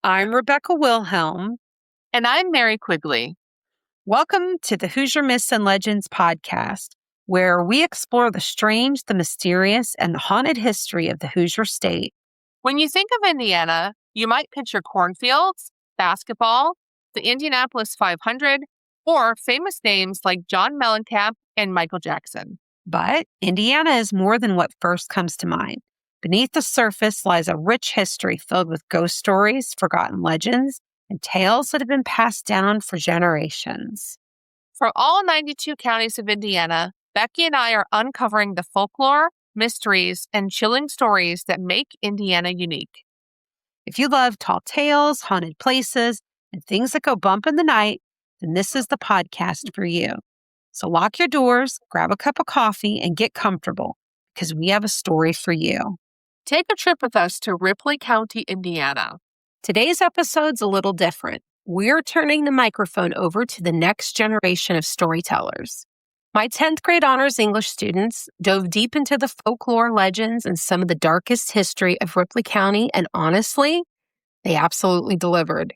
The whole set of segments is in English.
I'm Rebecca Wilhelm. And I'm Mary Quigley. Welcome to the Hoosier Myths and Legends podcast, where we explore the strange, the mysterious, and the haunted history of the Hoosier State. When you think of Indiana, you might picture cornfields, basketball, the Indianapolis 500, or famous names like John Mellencamp and Michael Jackson. But Indiana is more than what first comes to mind. Beneath the surface lies a rich history filled with ghost stories, forgotten legends, and tales that have been passed down for generations. For all 92 counties of Indiana, Becky and I are uncovering the folklore, mysteries, and chilling stories that make Indiana unique. If you love tall tales, haunted places, and things that go bump in the night, then this is the podcast for you. So lock your doors, grab a cup of coffee, and get comfortable, because we have a story for you. Take a trip with us to Ripley County, Indiana. Today's episode's a little different. We're turning the microphone over to the next generation of storytellers. My 10th grade honors English students dove deep into the folklore, legends, and some of the darkest history of Ripley County, and honestly, they absolutely delivered.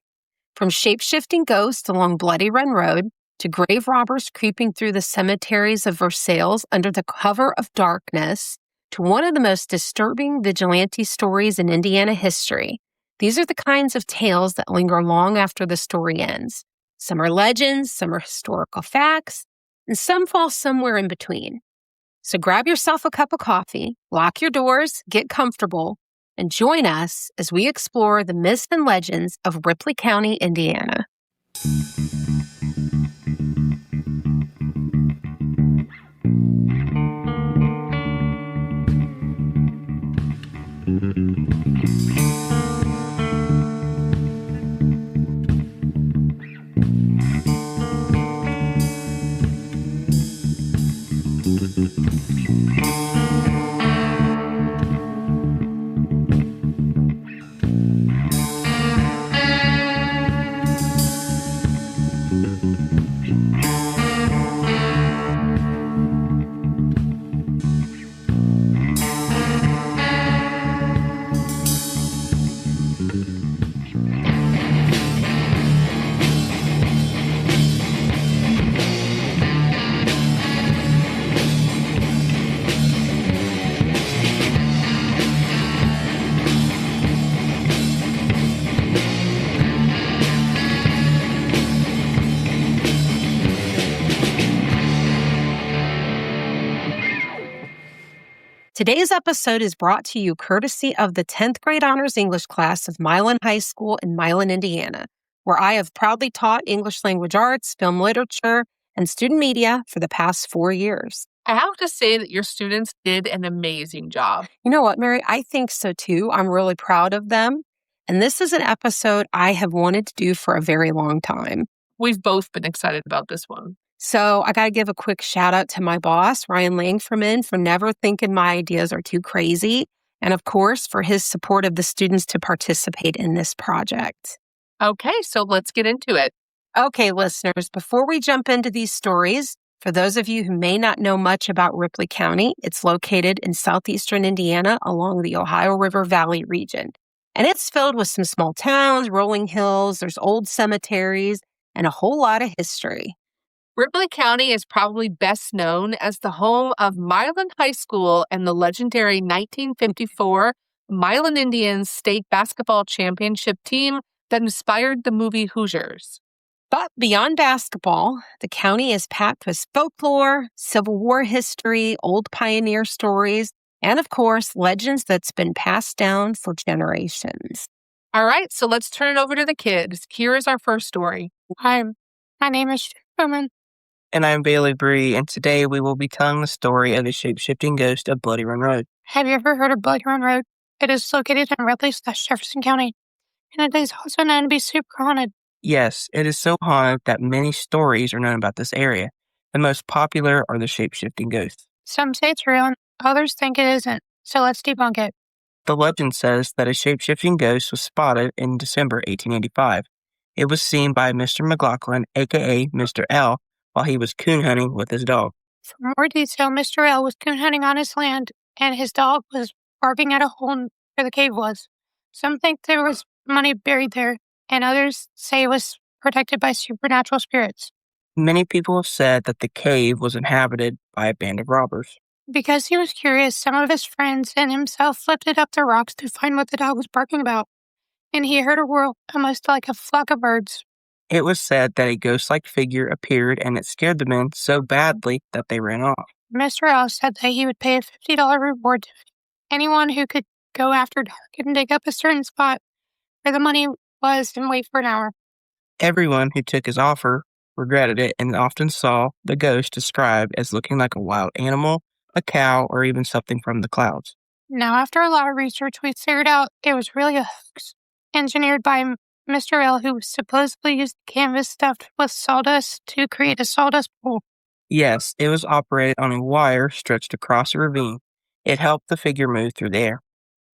From shape-shifting ghosts along Bloody Run Road to grave robbers creeping through the cemeteries of Versailles under the cover of darkness to one of the most disturbing vigilante stories in Indiana history. These are the kinds of tales that linger long after the story ends. Some are legends, some are historical facts, and some fall somewhere in between. So grab yourself a cup of coffee, lock your doors, get comfortable, and join us as we explore the myths and legends of Ripley County, Indiana. Today's episode is brought to you courtesy of the 10th grade honors English class of Milan High School in Milan, Indiana, where I have proudly taught English language arts, film literature, and student media for the past 4 years. I have to say that your students did an amazing job. You know what, Mary? I think so too. I'm really proud of them. And this is an episode I have wanted to do for a very long time. We've both been excited about this one. So I got to give a quick shout out to my boss, Ryan Langferman, for never thinking my ideas are too crazy. And of course, for his support of the students to participate in this project. Okay, so let's get into it. Okay, listeners, before we jump into these stories, for those of you who may not know much about Ripley County, it's located in southeastern Indiana along the Ohio River Valley region. And it's filled with some small towns, rolling hills, there's old cemeteries, and a whole lot of history. Ripley County is probably best known as the home of Milan High School and the legendary 1954 Milan Indians state basketball championship team that inspired the movie Hoosiers. But beyond basketball, the county is packed with folklore, Civil War history, old pioneer stories, and of course, legends that's been passed down for generations. All right, so let's turn it over to the kids. Here is our first story. Hi, my name is Sherman. And I'm Bailey Bree, and today we will be telling the story of the shape-shifting ghost of Bloody Run Road. Have you ever heard of Bloody Run Road? It is located in Ripley/Jefferson County, and it is also known to be super haunted. Yes, it is so haunted that many stories are known about this area. The most popular are the shape-shifting ghosts. Some say it's real, and others think it isn't, so let's debunk it. The legend says that a shape-shifting ghost was spotted in December 1885. It was seen by Mr. McLaughlin, a.k.a. Mr. L., while he was coon hunting with his dog. For more detail, Mr. L was coon hunting on his land, and his dog was barking at a hole where the cave was. Some think there was money buried there, and others say it was protected by supernatural spirits. Many people have said that the cave was inhabited by a band of robbers. Because he was curious, some of his friends and himself lifted up the rocks to find what the dog was barking about, and he heard a whirl, almost like a flock of birds. It was said that a ghost-like figure appeared and it scared the men so badly that they ran off. Mr. L said that he would pay a $50 reward to anyone who could go after dark and dig up a certain spot where the money was and wait for an hour. Everyone who took his offer regretted it and often saw the ghost described as looking like a wild animal, a cow, or even something from the clouds. Now, after a lot of research, we figured out it was really a hoax engineered by Mr. L, who supposedly used canvas stuffed with sawdust to create a sawdust pool. Yes, it was operated on a wire stretched across a ravine. It helped the figure move through the air.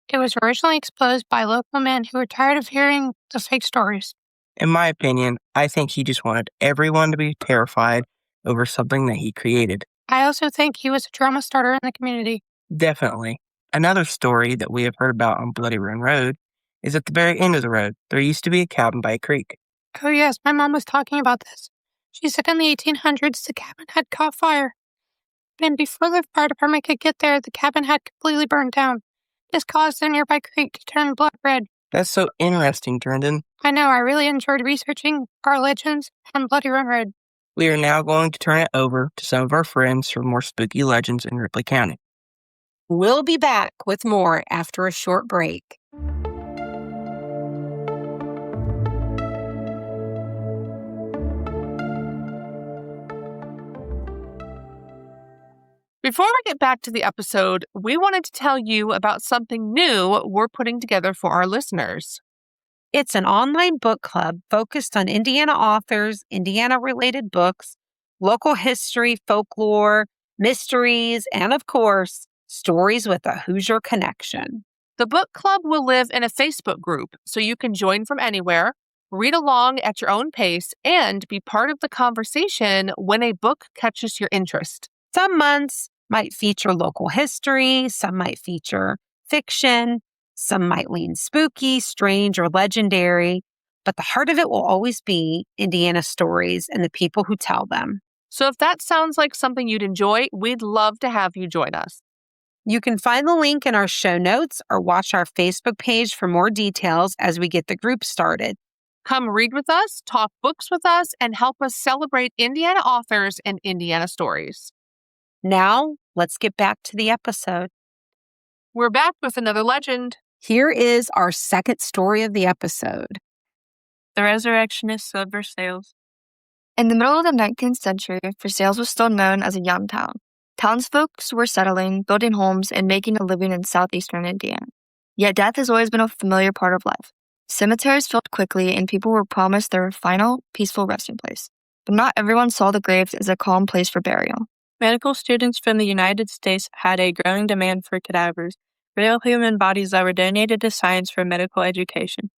It was originally exposed by local men who were tired of hearing the fake stories. In my opinion, I think he just wanted everyone to be terrified over something that he created. I also think he was a drama starter in the community. Definitely. Another story that we have heard about on Bloody Run Road is at the very end of the road. There used to be a cabin by a creek. Oh yes, my mom was talking about this. She said in the 1800s the cabin had caught fire. And before the fire department could get there, the cabin had completely burned down. This caused the nearby creek to turn blood red. That's so interesting, Trendon. I know, I really enjoyed researching our legends on Bloody Run Road. We are now going to turn it over to some of our friends for more spooky legends in Ripley County. We'll be back with more after a short break. Before we get back to the episode, we wanted to tell you about something new we're putting together for our listeners. It's an online book club focused on Indiana authors, Indiana-related books, local history, folklore, mysteries, and of course, stories with a Hoosier connection. The book club will live in a Facebook group, so you can join from anywhere, read along at your own pace, and be part of the conversation when a book catches your interest. Some months might feature local history, some might feature fiction, some might lean spooky, strange, or legendary, but the heart of it will always be Indiana stories and the people who tell them. So if that sounds like something you'd enjoy, we'd love to have you join us. You can find the link in our show notes or watch our Facebook page for more details as we get the group started. Come read with us, talk books with us, and help us celebrate Indiana authors and Indiana stories. Now, let's get back to the episode. We're back with another legend. Here is our second story of the episode. The Resurrectionists of Versailles. In the middle of the 19th century, Versailles was still known as a young town. Townsfolk were settling, building homes, and making a living in southeastern Indiana. Yet death has always been a familiar part of life. Cemeteries filled quickly, and people were promised their final, peaceful resting place. But not everyone saw the graves as a calm place for burial. Medical students from the United States had a growing demand for cadavers, real human bodies that were donated to science for medical education.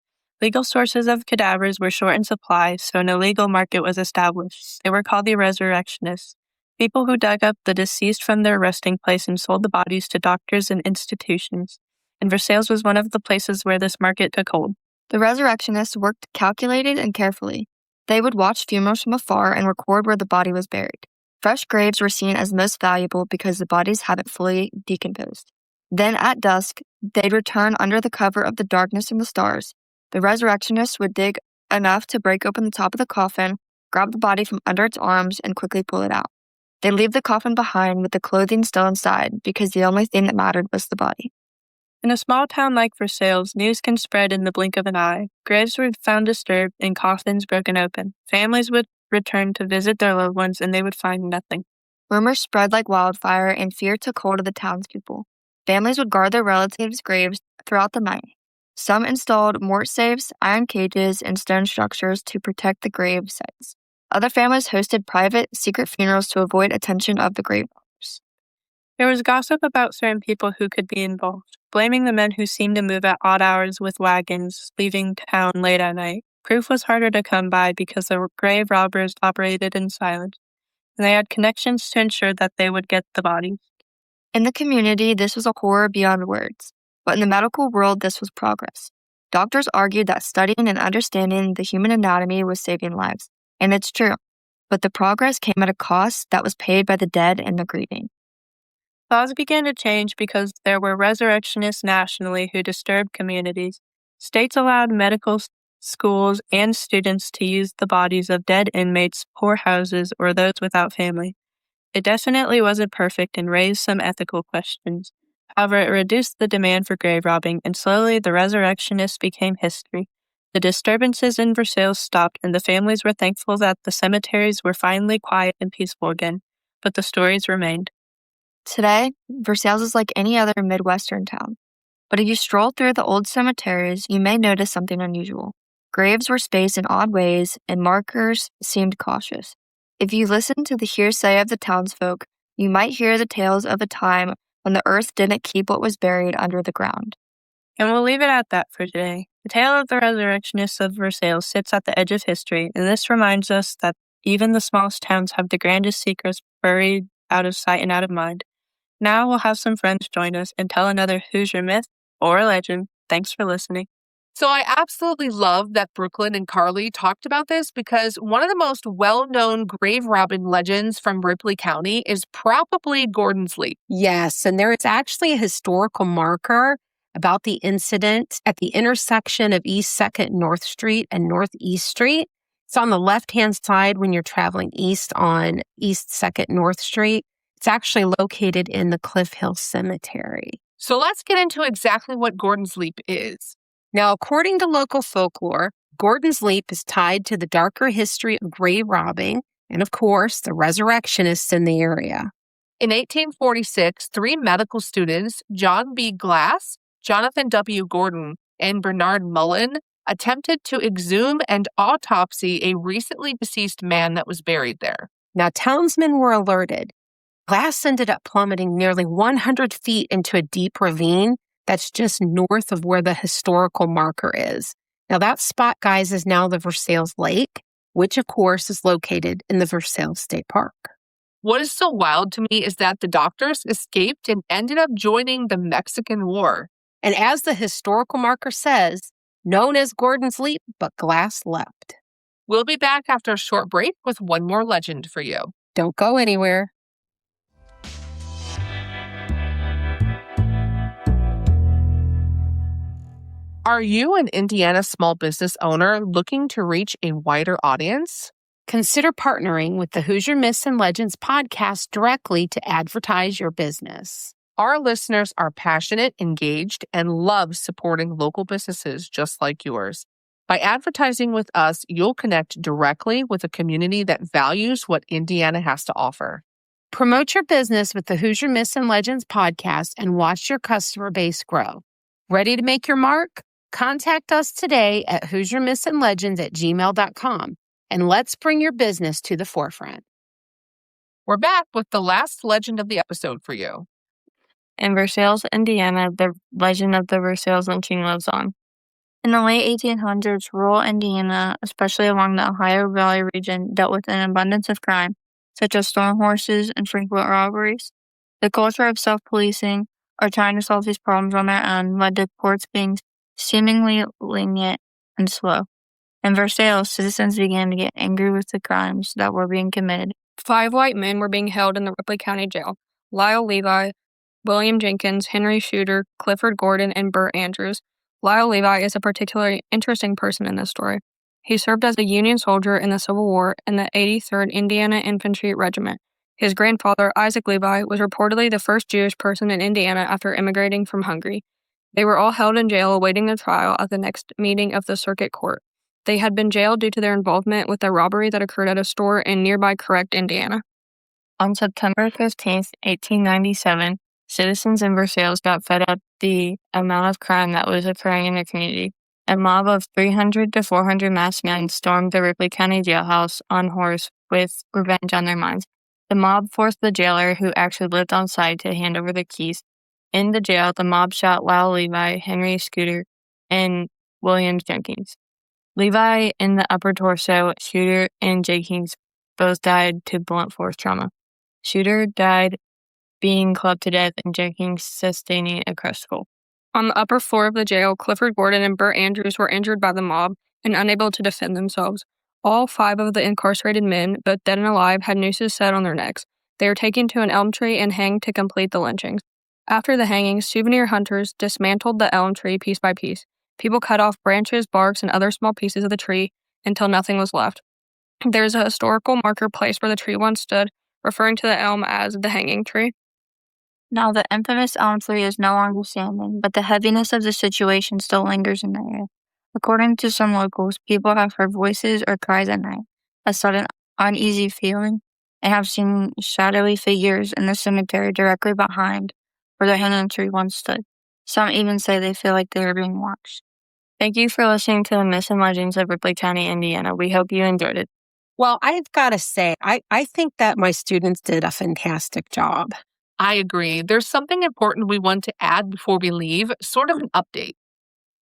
Legal sources of cadavers were short in supply, so an illegal market was established. They were called the Resurrectionists, people who dug up the deceased from their resting place and sold the bodies to doctors and institutions. And Versailles was one of the places where this market took hold. The Resurrectionists worked calculated and carefully. They would watch funerals from afar and record where the body was buried. Fresh graves were seen as most valuable because the bodies hadn't fully decomposed. Then at dusk, they'd return under the cover of the darkness and the stars. The Resurrectionists would dig enough to break open the top of the coffin, grab the body from under its arms, and quickly pull it out. They'd leave the coffin behind with the clothing still inside because the only thing that mattered was the body. In a small town like Versailles, news can spread in the blink of an eye. Graves were found disturbed and coffins broken open. Families would return to visit their loved ones and they would find nothing. Rumors spread like wildfire and fear took hold of the townspeople. Families would guard their relatives' graves throughout the night. Some installed mort safes, iron cages, and stone structures to protect the grave sites. Other families hosted private, secret funerals to avoid attention of the grave robbers. There was gossip about certain people who could be involved, blaming the men who seemed to move at odd hours with wagons, leaving town late at night. Proof was harder to come by because the grave robbers operated in silence, and they had connections to ensure that they would get the bodies. In the community, this was a horror beyond words, but in the medical world, this was progress. Doctors argued that studying and understanding the human anatomy was saving lives, and it's true. But the progress came at a cost that was paid by the dead and the grieving. Laws began to change because there were resurrectionists nationally who disturbed communities. States allowed medical schools and students to use the bodies of dead inmates, poor houses, or those without family. It definitely wasn't perfect and raised some ethical questions. However, it reduced the demand for grave robbing, and slowly the resurrectionists became history. The disturbances in Versailles stopped, and the families were thankful that the cemeteries were finally quiet and peaceful again. But the stories remained. Today, Versailles is like any other Midwestern town. But if you stroll through the old cemeteries, you may notice something unusual. Graves were spaced in odd ways, and markers seemed cautious. If you listen to the hearsay of the townsfolk, you might hear the tales of a time when the earth didn't keep what was buried under the ground. And we'll leave it at that for today. The tale of the Resurrectionists of Versailles sits at the edge of history, and this reminds us that even the smallest towns have the grandest secrets buried out of sight and out of mind. Now we'll have some friends join us and tell another Hoosier myth or legend. Thanks for listening. So I absolutely love that Brooklyn and Carly talked about this because one of the most well-known grave robbing legends from Ripley County is probably Gordon's Leap. Yes, and there is actually a historical marker about the incident at the intersection of East 2nd North Street and Northeast Street. It's on the left-hand side when you're traveling east on East 2nd North Street. It's actually located in the Cliff Hill Cemetery. So let's get into exactly what Gordon's Leap is. Now, according to local folklore, Gordon's Leap is tied to the darker history of grave robbing and, of course, the resurrectionists in the area. In 1846, 3 medical students, John B. Glass, Jonathan W. Gordon, and Bernard Mullen, attempted to exhume and autopsy a recently deceased man that was buried there. Now, townsmen were alerted. Glass ended up plummeting nearly 100 feet into a deep ravine that's just north of where the historical marker is. Now, that spot, guys, is now the Versailles Lake, which, of course, is located in the Versailles State Park. What is so wild to me is that the doctors escaped and ended up joining the Mexican War. And as the historical marker says, known as Gordon's Leap, but Glass leapt. We'll be back after a short break with one more legend for you. Don't go anywhere. Are you an Indiana small business owner looking to reach a wider audience? Consider partnering with the Hoosier Myths and Legends podcast directly to advertise your business. Our listeners are passionate, engaged, and love supporting local businesses just like yours. By advertising with us, you'll connect directly with a community that values what Indiana has to offer. Promote your business with the Hoosier Myths and Legends podcast and watch your customer base grow. Ready to make your mark? Contact us today at HoosierMythsandLegends@gmail.com, and let's bring your business to the forefront. We're back with the last legend of the episode for you. In Versailles, Indiana, the legend of the Versailles lynching lives on. In the late 1800s, rural Indiana, especially along the Ohio Valley region, dealt with an abundance of crime, such as stolen horses and frequent robberies. The culture of self-policing, or trying to solve these problems on their own, led to courts being seemingly lenient and slow. In Versailles, citizens began to get angry with the crimes that were being committed. 5 white men were being held in the Ripley County Jail: Lyle Levi, William Jenkins, Henry Shooter, Clifford Gordon, and Burt Andrews. Lyle Levi is a particularly interesting person in this story. He served as a Union soldier in the Civil War in the 83rd Indiana Infantry Regiment. His grandfather, Isaac Levi, was reportedly the first Jewish person in Indiana after immigrating from Hungary. They were all held in jail awaiting their trial at the next meeting of the circuit court. They had been jailed due to their involvement with a robbery that occurred at a store in nearby Correct, Indiana. On September 15, 1897, citizens in Versailles got fed up the amount of crime that was occurring in their community. A mob of 300 to 400 masked men stormed the Ripley County jailhouse on horse with revenge on their minds. The mob forced the jailer, who actually lived on site, to hand over the keys. In the jail, the mob shot Lyle Levi, Henry Shooter, and William Jenkins. Levi in the upper torso, Shooter and Jenkins both died to blunt force trauma. Shooter died being clubbed to death and Jenkins sustaining a crush skull. On the upper floor of the jail, Clifford Gordon and Burt Andrews were injured by the mob and unable to defend themselves. All 5 of the incarcerated men, both dead and alive, had nooses set on their necks. They were taken to an elm tree and hanged to complete the lynchings. After the hangings, souvenir hunters dismantled the elm tree piece by piece. People cut off branches, barks, and other small pieces of the tree until nothing was left. There is a historical marker placed where the tree once stood, referring to the elm as the hanging tree. Now, the infamous elm tree is no longer standing, but the heaviness of the situation still lingers in the air. According to some locals, people have heard voices or cries at night, a sudden uneasy feeling, and have seen shadowy figures in the cemetery directly behind where the hanging tree once stood. Some even say they feel like they are being watched. Thank you for listening to the Myths and Legends of Ripley County, Indiana. We hope you enjoyed it. Well, I've got to say, I think that my students did a fantastic job. I agree. There's something important we want to add before we leave, sort of an update.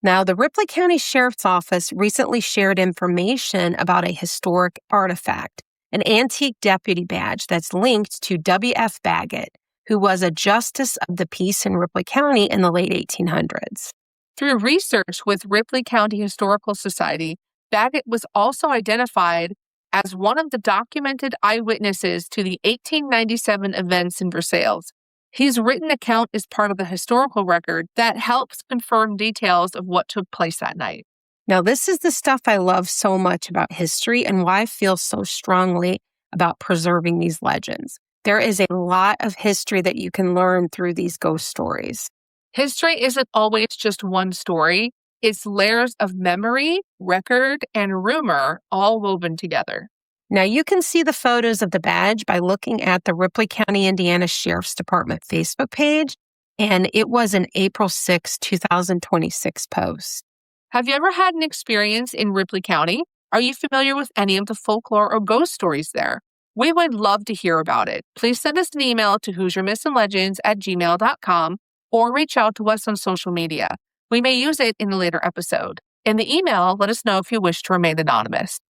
Now, the Ripley County Sheriff's Office recently shared information about a historic artifact, an antique deputy badge that's linked to W.F. Baggett, who was a justice of the peace in Ripley County in the late 1800s. Through research with Ripley County Historical Society, Baggett was also identified as one of the documented eyewitnesses to the 1897 events in Versailles. His written account is part of the historical record that helps confirm details of what took place that night. Now, this is the stuff I love so much about history and why I feel so strongly about preserving these legends. There is a lot of history that you can learn through these ghost stories. History isn't always just one story. It's layers of memory, record, and rumor all woven together. Now, you can see the photos of the badge by looking at the Ripley County, Indiana Sheriff's Department Facebook page, and it was an April 6, 2026 post. Have you ever had an experience in Ripley County? Are you familiar with any of the folklore or ghost stories there? We would love to hear about it. Please send us an email to HoosierMythsandLegends@gmail.com or reach out to us on social media. We may use it in a later episode. In the email, let us know if you wish to remain anonymous.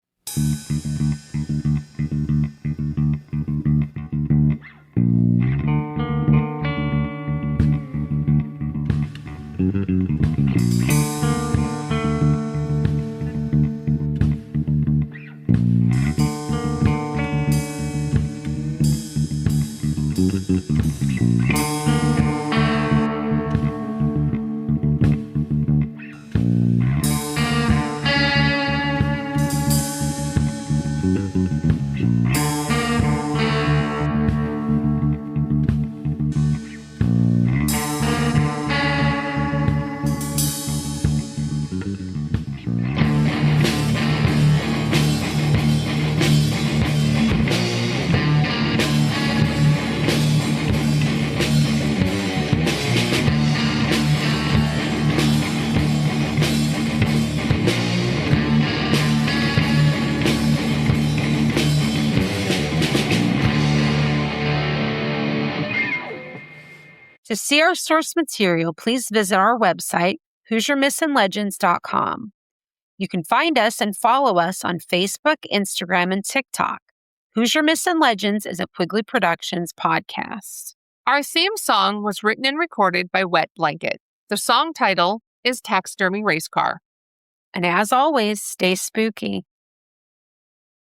To see our source material, please visit our website, HoosierMythsandLegends.com. You can find us and follow us on Facebook, Instagram, and TikTok. Hoosier Myths and Legends is a Quigley Productions podcast. Our theme song was written and recorded by Wet Blanket. The song title is Taxidermy Race Car. And as always, stay spooky.